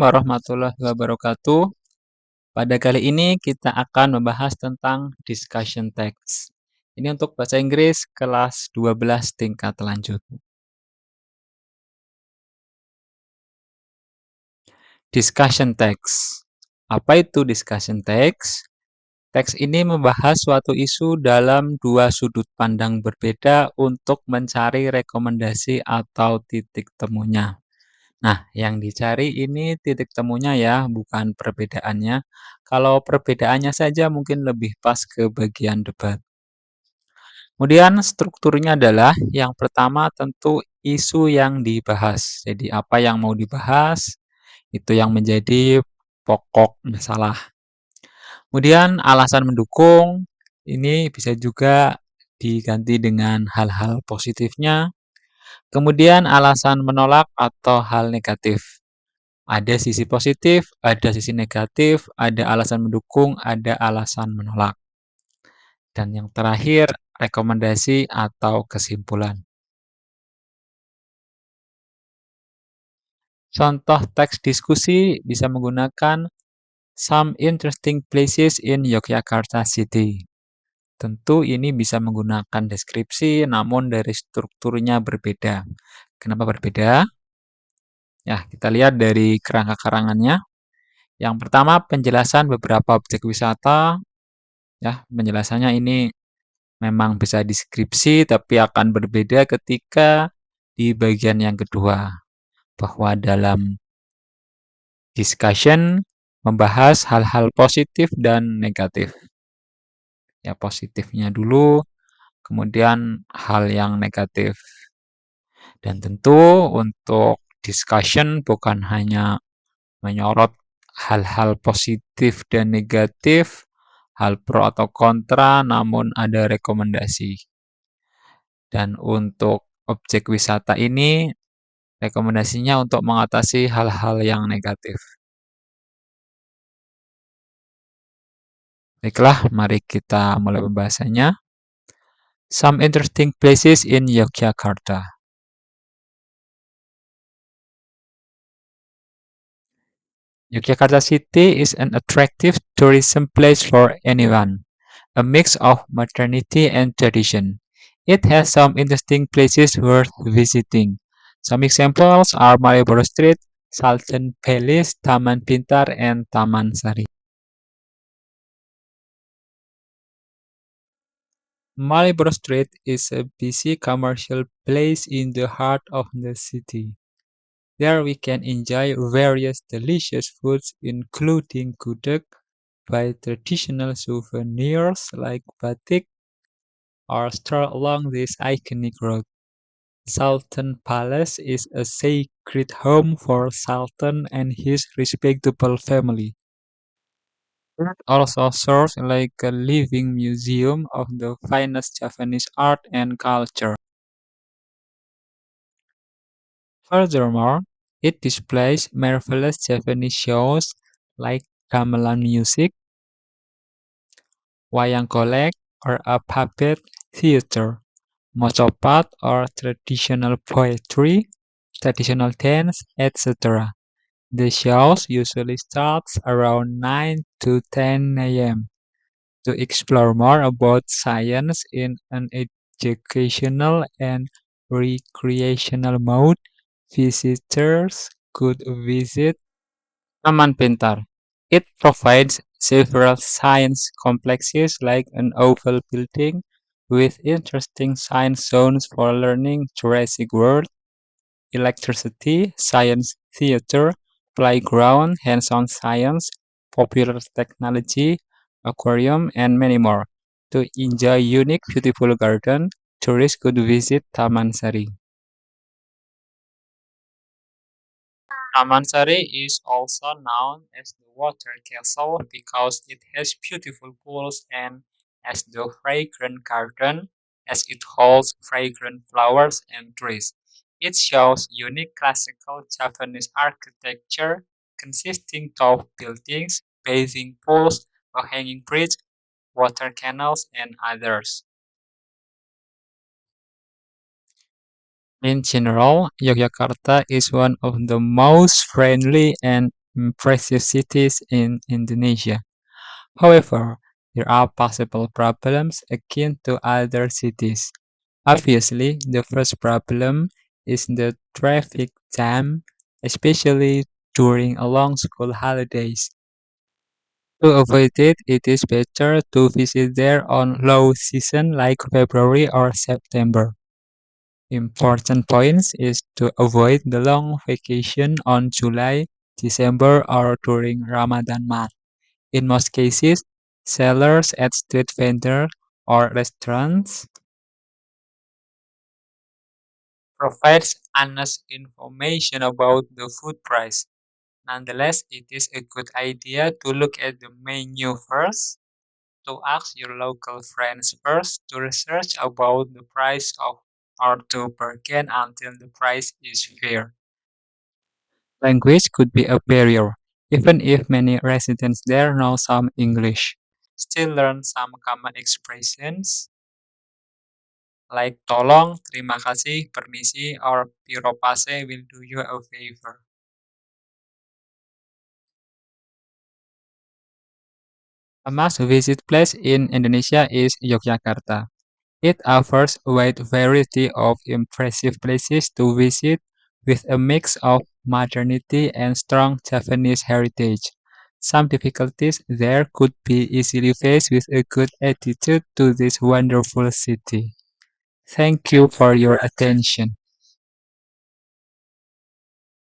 Warahmatullahi wabarakatuh. Pada kali ini kita akan membahas tentang discussion text. Ini untuk bahasa Inggris kelas 12 tingkat lanjut. Discussion text. Apa itu discussion text? Teks ini membahas suatu isu dalam dua sudut pandang berbeda untuk mencari rekomendasi atau titik temunya. Nah, yang dicari ini titik temunya ya, bukan perbedaannya. Kalau perbedaannya saja mungkin lebih pas ke bagian debat. Kemudian strukturnya adalah yang pertama tentu isu yang dibahas. Jadi apa yang mau dibahas itu yang menjadi pokok masalah. Kemudian alasan mendukung ini bisa juga diganti dengan hal-hal positifnya. Kemudian alasan menolak atau hal negatif. Ada sisi positif, ada sisi negatif, ada alasan mendukung, ada alasan menolak. Dan yang terakhir, rekomendasi atau kesimpulan. Contoh teks diskusi bisa menggunakan some interesting places in Yogyakarta City. Tentu ini bisa menggunakan deskripsi, namun dari strukturnya berbeda. Kenapa berbeda? Ya, kita lihat dari kerangka karangannya. Yang pertama, penjelasan beberapa objek wisata. Ya, penjelasannya ini memang bisa deskripsi, tapi akan berbeda ketika di bagian yang kedua. Bahwa dalam discussion membahas hal-hal positif dan negatif. Ya, positifnya dulu, kemudian hal yang negatif. Dan tentu untuk discussion bukan hanya menyorot hal-hal positif dan negatif, hal pro atau kontra, namun ada rekomendasi. Dan untuk objek wisata ini, rekomendasinya untuk mengatasi hal-hal yang negatif. Baiklah, mari kita mulai pembahasannya. Some interesting places in Yogyakarta. Yogyakarta City is an attractive tourism place for anyone, a mix of modernity and tradition. It has some interesting places worth visiting. Some examples are Malioboro Street, Sultan Palace, Taman Pintar, and Taman Sari. Malioboro Street is a busy commercial place in the heart of the city. There we can enjoy various delicious foods including gudeg, buy traditional souvenirs like batik, or stroll along this iconic road. Sultan Palace is a sacred home for Sultan and his respectable family. It also serves like a living museum of the finest Japanese art and culture. Furthermore, it displays marvelous Japanese shows like gamelan music, wayang golek, or a puppet theater, mocopat or traditional poetry, traditional dance, etc. The shows usually starts around 9 to 10 a.m. To explore more about science in an educational and recreational mode, visitors could visit Taman Pintar. It provides several science complexes like an oval building with interesting science zones for learning Jurassic World, electricity, science theater, playground, hands-on science, popular technology, aquarium, and many more. To enjoy unique, beautiful garden, tourists could visit Taman Sari. Taman Sari is also known as the Water Castle because it has beautiful pools and as the fragrant garden as it holds fragrant flowers and trees. It shows unique classical Japanese architecture consisting of buildings, bathing pools, a hanging bridge, water canals, and others. In general, Yogyakarta is one of the most friendly and impressive cities in Indonesia. However, there are possible problems akin to other cities. Obviously, the first problem is the traffic jam, especially during a long school holidays. To avoid it, it is better to visit there on low season like February or September. Important points is to avoid the long vacation on July, December or during Ramadan month. In most cases, sellers at street vendors or restaurants provides honest information about the food price. Nonetheless, it is a good idea to look at the menu first, to ask your local friends first, to research about the price of or to bargain until the price is fair. Language could be a barrier, even if many residents there know some English. Still learn some common expressions like tolong, terima kasih, permisi, or piropase will do you a favor. A must-visit place in Indonesia is Yogyakarta. It offers a wide variety of impressive places to visit with a mix of modernity and strong Japanese heritage. Some difficulties there could be easily faced with a good attitude to this wonderful city. Thank you for your attention.